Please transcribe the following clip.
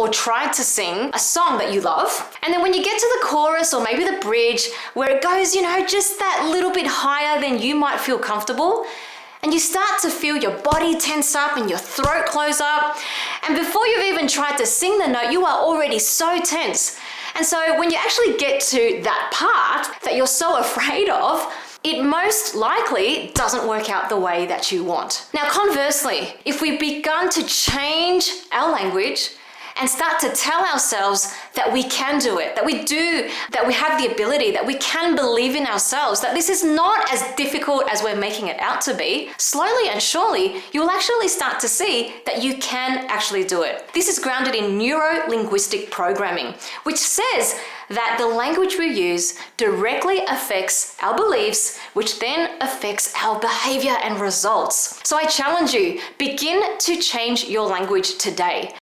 or tried to sing a song that you love, and then when you get to the chorus or maybe the bridge where it goes, just that little bit higher than you might feel comfortable, and you start to feel your body tense up and your throat close up, and before you've even tried to sing the note, you are already so tense. And so when you actually get to that part that you're so afraid of, it most likely doesn't work out the way that you want. Now, conversely, if we've begun to change our language and start to tell ourselves that we can do it, that we have the ability, that we can believe in ourselves, that this is not as difficult as we're making it out to be, slowly and surely, you will actually start to see that you can actually do it. This is grounded in neuro-linguistic programming, which says that the language we use directly affects our beliefs, which then affects our behavior and results. So I challenge you, begin to change your language today.